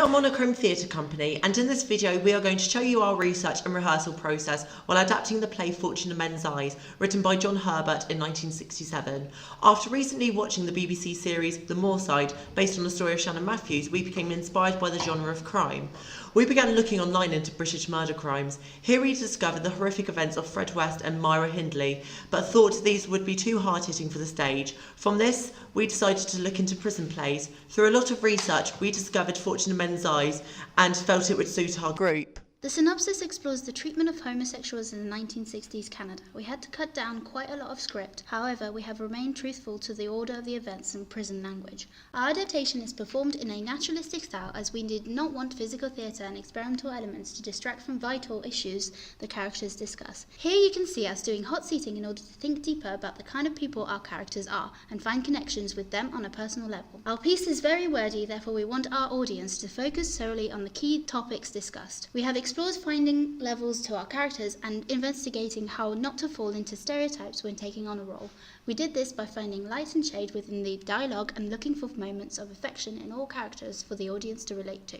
We are Monochrome Theatre Company, and in this video we are going to show you our research and rehearsal process while adapting the play Fortune in Men's Eyes, written by John Herbert in 1967. After recently watching the BBC series The Moorside, based on the story of Shannon Matthews, we became inspired by the genre of crime. We began looking online into British murder crimes. Here we discovered the horrific events of Fred West and Myra Hindley, but thought these would be too hard-hitting for the stage. From this, we decided to look into prison plays. Through a lot of research, we discovered Fortune in Men's Eyes and felt it would suit our group. The synopsis explores the treatment of homosexuals in the 1960s Canada. We had to cut down quite a lot of script, however we have remained truthful to the order of the events in prison language. Our adaptation is performed in a naturalistic style as we did not want physical theatre and experimental elements to distract from vital issues the characters discuss. Here you can see us doing hot seating in order to think deeper about the kind of people our characters are and find connections with them on a personal level. Our piece is very wordy, therefore we want our audience to focus solely on the key topics discussed. We have explores finding levels to our characters and investigating how not to fall into stereotypes when taking on a role. We did this by finding light and shade within the dialogue and looking for moments of affection in all characters for the audience to relate to.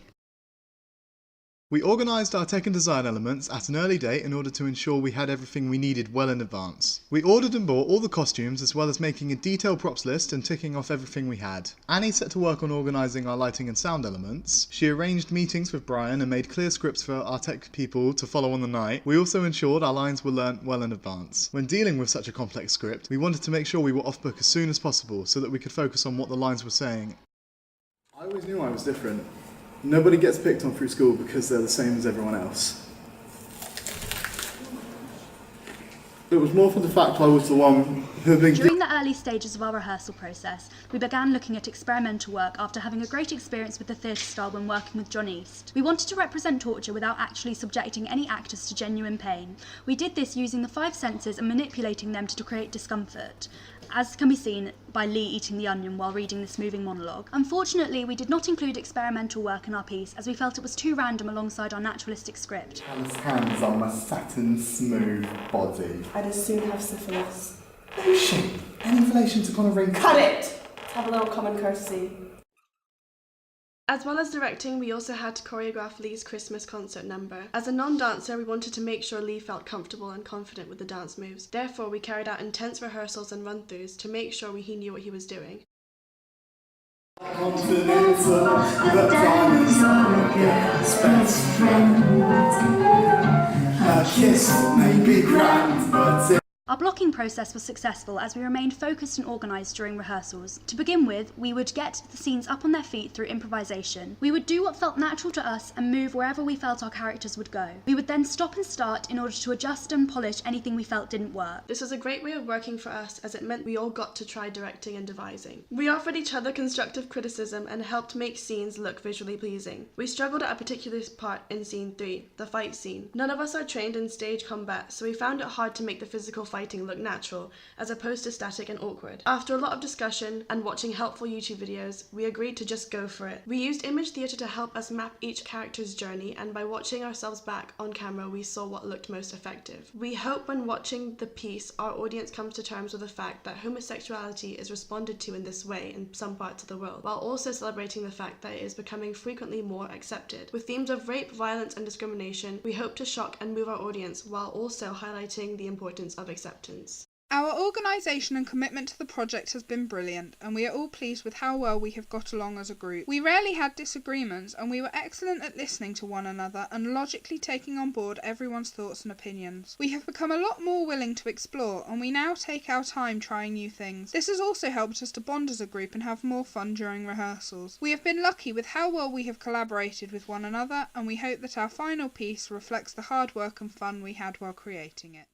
We organised our tech and design elements at an early date in order to ensure we had everything we needed well in advance. We ordered and bought all the costumes as well as making a detailed props list and ticking off everything we had. Annie set to work on organising our lighting and sound elements. She arranged meetings with Brian and made clear scripts for our tech people to follow on the night. We also ensured our lines were learnt well in advance. When dealing with such a complex script, we wanted to make sure we were off book as soon as possible so that we could focus on what the lines were saying. I always knew I was different. Nobody gets picked on through school because they're the same as everyone else. It was more for the fact I was the one who had been... During the early stages of our rehearsal process, we began looking at experimental work after having a great experience with the theatre style when working with John East. We wanted to represent torture without actually subjecting any actors to genuine pain. We did this using the 5 senses and manipulating them to create discomfort, as can be seen by Lee eating the onion while reading this moving monologue. Unfortunately, we did not include experimental work in our piece as we felt it was too random alongside our naturalistic script. Hands on my satin smooth body. I'd as soon have syphilis. No shit. Any relation to gonorrhea? Cut it! Let's have a little common courtesy. As well as directing, we also had to choreograph Lee's Christmas concert number. As a non-dancer, we wanted to make sure Lee felt comfortable and confident with the dance moves. Therefore, we carried out intense rehearsals and run-throughs to make sure he knew what he was doing. Our blocking process was successful as we remained focused and organised during rehearsals. To begin with, we would get the scenes up on their feet through improvisation. We would do what felt natural to us and move wherever we felt our characters would go. We would then stop and start in order to adjust and polish anything we felt didn't work. This was a great way of working for us as it meant we all got to try directing and devising. We offered each other constructive criticism and helped make scenes look visually pleasing. We struggled at a particular part in scene 3, the fight scene. None of us are trained in stage combat, so we found it hard to make the physical fighting look natural, as opposed to static and awkward. After a lot of discussion and watching helpful YouTube videos, we agreed to just go for it. We used image theatre to help us map each character's journey, and by watching ourselves back on camera, we saw what looked most effective. We hope when watching the piece, our audience comes to terms with the fact that homosexuality is responded to in this way in some parts of the world, while also celebrating the fact that it is becoming frequently more accepted. With themes of rape, violence, and discrimination, we hope to shock and move our audience while also highlighting the importance of acceptance. Our organisation and commitment to the project has been brilliant, and we are all pleased with how well we have got along as a group. We rarely had disagreements, and we were excellent at listening to one another and logically taking on board everyone's thoughts and opinions. We have become a lot more willing to explore, and we now take our time trying new things. This has also helped us to bond as a group and have more fun during rehearsals. We have been lucky with how well we have collaborated with one another, and we hope that our final piece reflects the hard work and fun we had while creating it.